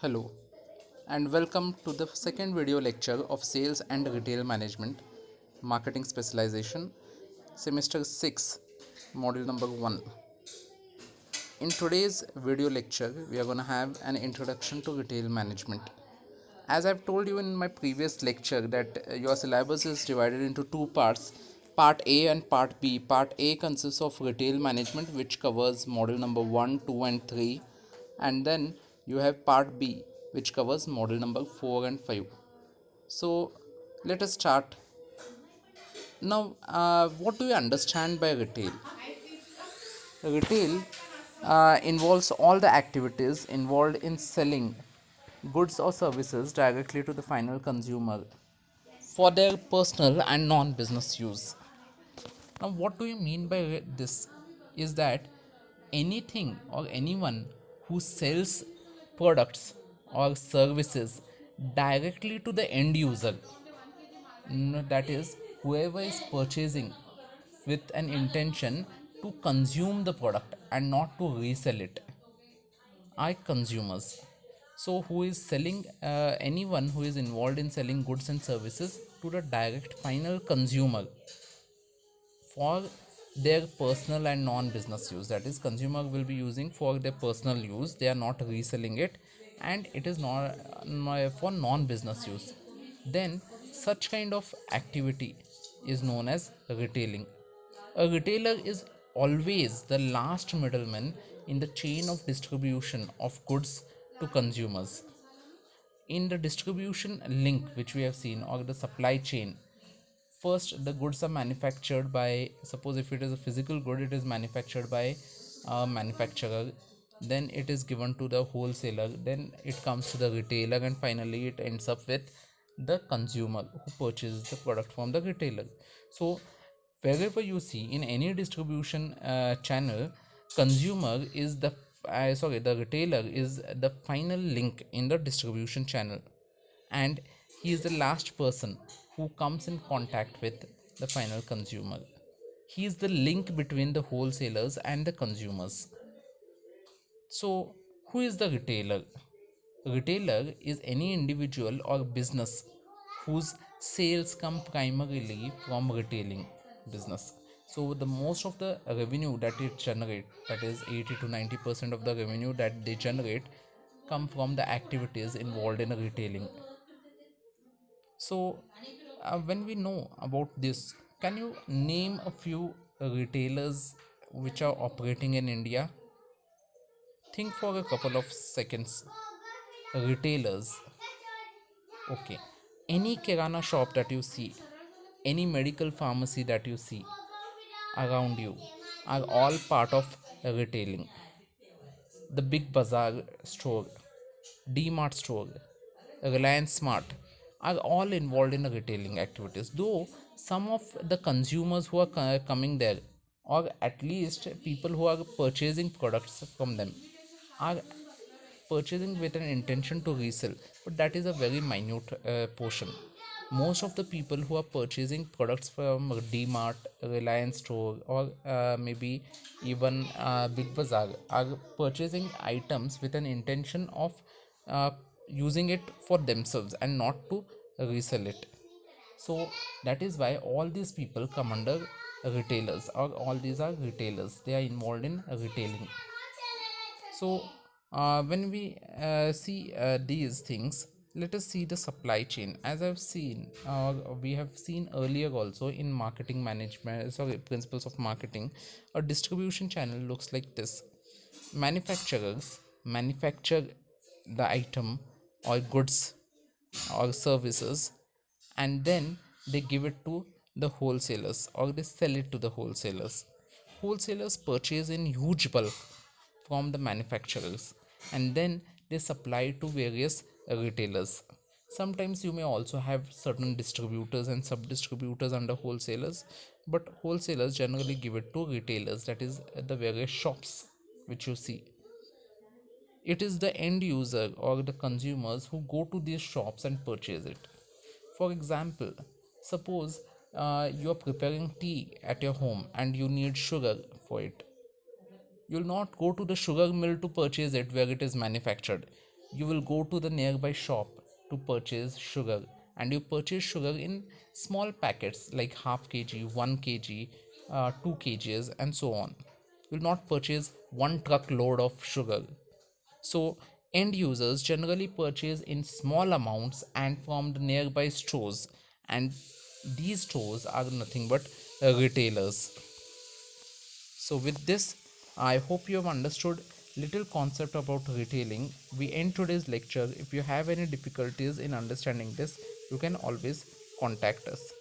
Hello and welcome to the second video lecture of Sales and Retail Management Marketing Specialization Semester 6 Module number 1. In today's video lecture we are going to have an introduction to retail management. As I've told you in my previous lecture that your syllabus is divided into two parts, part A and part B. Part A consists of retail management, which covers model number 1, 2 and 3, and then you have part B, which covers model number 4 and 5. So let us start. Now, what do you understand by retail? Retail involves all the activities involved in selling goods or services directly to the final consumer for their personal and non business use. Now, what do you mean by this? Is that anything or anyone who sells products or services directly to the end user, that is, whoever is purchasing with an intention to consume the product and not to resell it, are consumers. So, who is selling, anyone who is involved in selling goods and services to the direct final consumer for their personal and non-business use, that is consumer will be using for their personal use, they are not reselling it, and it is not for non-business use, then such kind of activity is known as retailing. A retailer is always the last middleman in the chain of distribution of goods to consumers. In the distribution link which we have seen, or the supply chain, first the goods are manufactured by, suppose if it is a physical good, it is manufactured by a manufacturer, then it is given to the wholesaler, then it comes to the retailer, and finally it ends up with the consumer who purchases the product from the retailer. So wherever you see in any distribution channel, consumer is the retailer is the final link in the distribution channel, and he is the last person who comes in contact with the final consumer. He is the link between the wholesalers and the consumers. So, who is the retailer? Retailer is any individual or business whose sales come primarily from retailing business. So, the most of the revenue that it generate, that is 80 to 90% of the revenue that they generate, come from the activities involved in retailing. So, when we know about this, can you name a few retailers which are operating in India? Think for a couple of seconds. Retailers. Okay. Any kirana shop that you see, any medical pharmacy that you see around you are all part of retailing. The big bazaar store, D-Mart store, Reliance Smart are all involved in the retailing activities. Though some of the consumers who are coming there, or at least people who are purchasing products from them, are purchasing with an intention to resell, but that is a very minute portion. Most of the people who are purchasing products from D-Mart, Reliance Store, or maybe even Big Bazaar are purchasing items with an intention of uh, using it for themselves and not to resell it. So that is why all these people come under retailers, or all these are retailers, they are involved in retailing. So, when we see these things, let us see the supply chain. As I've seen, we have seen earlier also in marketing management, sorry, principles of marketing, a distribution channel looks like this. Manufacturers manufacture the item or goods or services, and then they give it to the wholesalers, or they sell it to the wholesalers. Wholesalers purchase in huge bulk from the manufacturers, and then they supply to various retailers. Sometimes you may also have certain distributors and sub distributors under wholesalers, but wholesalers generally give it to retailers, that is the various shops which you see. It is the end user or the consumers who go to these shops and purchase it. For example, suppose you are preparing tea at your home and you need sugar for it. You'll not go to the sugar mill to purchase it where it is manufactured. You will go to the nearby shop to purchase sugar, and you purchase sugar in small packets like half kg, 1 kg, 2 kgs, and so on. You will not purchase one truckload of sugar. So, end users generally purchase in small amounts and from the nearby stores, and these stores are nothing but retailers. So with this, I hope you have understood little concept about retailing. We end today's lecture. If you have any difficulties in understanding this, you can always contact us.